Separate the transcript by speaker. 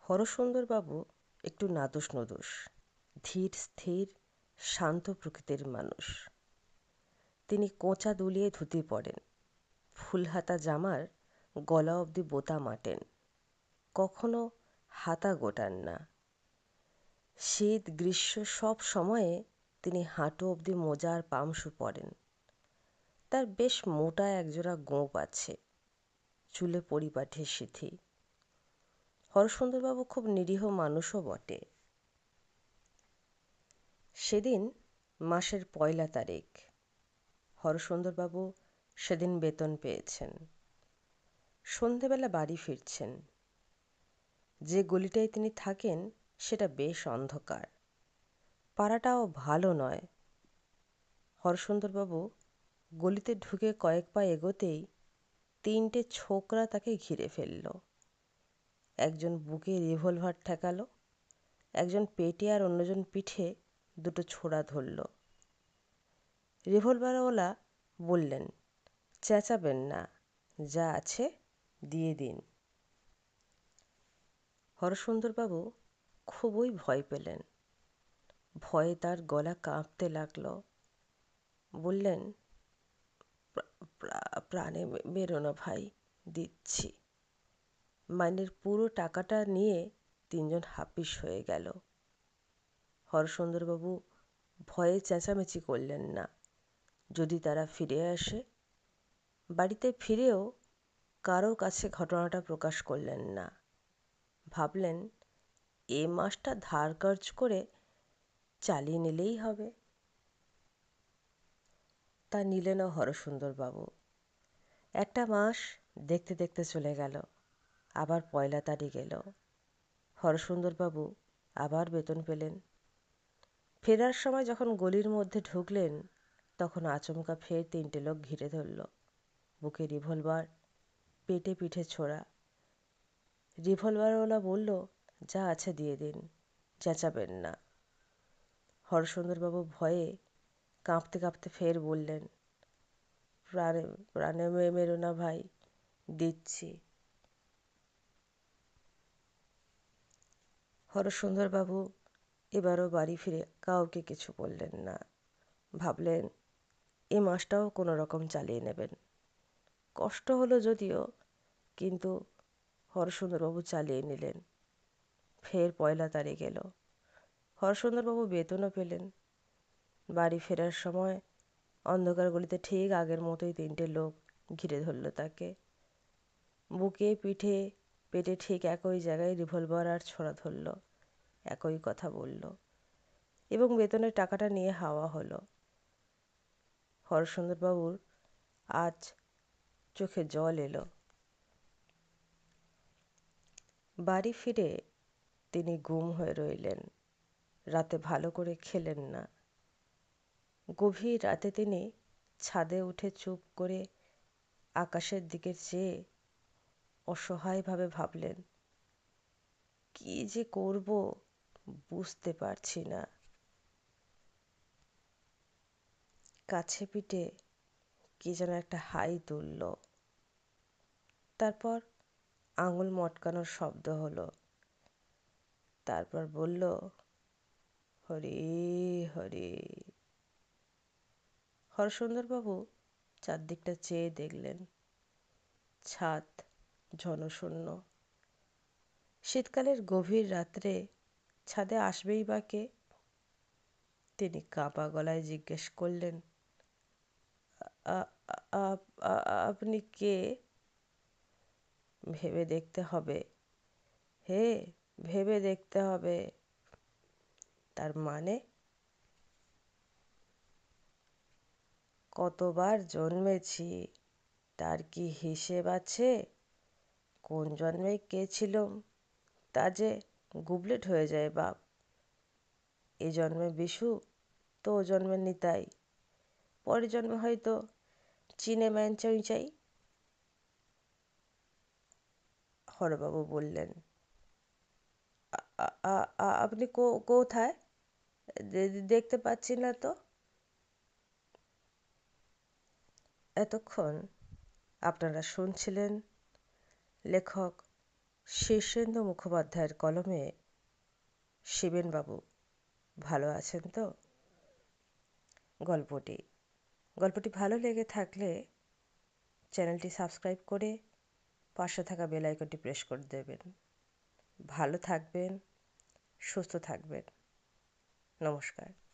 Speaker 1: হরসুন্দরবাবু একটু নাদুস নুদুস, ধীর স্থির, শান্ত প্রকৃতির মানুষ। তিনি কোঁচা দুলিয়ে ধুতি পরেন, ফুলহাতা জামার গলা অবধি বোতাম আঁটেন, কখনো হাতা গোটান না। শীত গ্রীষ্ম সব সময়ে তিনি হাঁটু অবধি মোজা আর পামশু পরেন। তার বেশ মোটা একজোড়া গোঁফ আছে, চুলে পরিপাটি সিথি। হরসুন্দরবাবু খুব নিরীহ মানুষও বটে। সেদিন মাসের ১লা তারিখ। হরসুন্দরবাবু সেদিন বেতন পেয়েছেন। সন্ধেবেলা বাড়ি ফিরছেন। যে গলিটায় তিনি থাকেন সেটা বেশ অন্ধকার, পাড়াটাও ভালো নয়। হরসুন্দরবাবু গলিতে ঢুকে কয়েক পা এগোতেই ৩টে ছোকরা তাকে ঘিরে ফেলল। একজন বুকে রিভলভার ঠেকাল, একজন পেটে আর অন্যজন পিঠে দুটো ছোরা ধরল। রিভলভারওয়ালা বললেন, চেঁচাবেন না, যা আছে দিয়ে দিন। হরসুন্দরবাবু খুবই ভয় পেলেন। ভয়ে তার গলা কাঁপতে লাগল। বললেন, প্রাণে মেরো না ভাই, দিচ্ছি। মাইনের পুরো টাকাটা নিয়ে ৩জন হাপিস হয়ে গেল। হরসুন্দরবাবু ভয়ে চেঁচামেচি করলেন না। যদি তারা ফিরে আসে। বাড়িতে ফিরেও কারো কাছে ঘটনাটা প্রকাশ করলেন না। ভাবলেন, এ মাসটা ধার কর্জ করে চালিয়ে নিলেই হবে। তা নিলেন হরসুন্দরবাবু। একটা মাস দেখতে দেখতে চলে গেল। আবার ১লা তারিখ এলো। হরসুন্দরবাবু আবার বেতন পেলেন। ফেরার সময় যখন গলির মধ্যে ঢুকলেন, তখন আচমকা ফের ৩টে লোক ঘিরে ধরল। বুকে রিভলভার, পেটে পিঠে ছোড়া। রিভলভারওয়ালা বলল, যা আছে দিয়ে দিন, চেঁচাবেন না। হরসুন্দরবাবু ভয়ে কাঁপতে কাঁপতে ফের বললেন, প্রাণে প্রাণে মেরো না ভাই, দিচ্ছি। হরসুন্দরবাবু এবারও বাড়ি ফিরে কাউকে কিছু বললেন না। ভাবলেন, এ মাসটাও কোনো রকম চালিয়ে নেবেন। কষ্ট হলো যদিও, কিন্তু হরসুন্দরবাবু চালিয়ে নিলেন। ফের ১লা তারিখ এলো। হরসুন্দরবাবু বেতনও পেলেন। বাড়ি ফেরার সময় অন্ধকার গলিতে ঠিক আগের মতোই ৩টে লোক ঘিরে ধরল তাকে। বুকে পিঠে পেটে ঠিক একই জায়গায় রিভলভার আর ছোরা ধরল। একই কথা বলল এবং বেতনের টাকাটা নিয়ে হাওয়া হলো। হরসুন্দরবাবুর আজ চোখে জল এলো। বাড়ি ফিরে তিনি গুম হয়ে রইলেন। রাতে ভালো করে খেলেন না। গভীর রাতে তিনি ছাদে উঠে চুপ করে আকাশের দিকে চেয়ে অসহায়ভাবে ভাবলেন, কি যে করব বুঝতে পারছি না। কাছে পিঠে কি যেন একটা হাই তুলল। তারপর আঙুল মটকানোর শব্দ হলো। তারপর বলল, হরি হরি। হরসুন্দরবাবু চারদিকটা চেয়ে দেখলেন। ছাদ জনশূন্য। শীতকালের গভীর রাত্রে ছাদে আসবেই বা কে? তিনি কাঁপা গলায় জিজ্ঞেস করলেন, আপনি কে? ভেবে দেখতে হবে। হে, ভেবে দেখতে হবে। তার মানে? কতবার জন্মেছি, তার কি হিসেব আছে? কোন জন্মে কে ছিলুম তা যে গুবলেট হয়ে যায় বাপ। এ জন্মে বিশু, তো ও জন্মে নিতাই, পরের জন্মে হয়তো চিনেম্যান চইচাই। হরবাবু বললেন, আপনি কোথায়? দেখতে পাচ্ছি না তো। এতক্ষণ আপনারা শুনছিলেন লেখক শীর্ষেন্দু মুখোপাধ্যায়ের কলমে শিবেনবাবু ভালো আছেন তো? গল্পটি ভালো লেগে থাকলে চ্যানেলটি সাবস্ক্রাইব করে পাশে থাকা বেল আইকনটি প্রেস করে দেবেন। ভালো থাকবেন, সুস্থ থাকবেন। নমস্কার।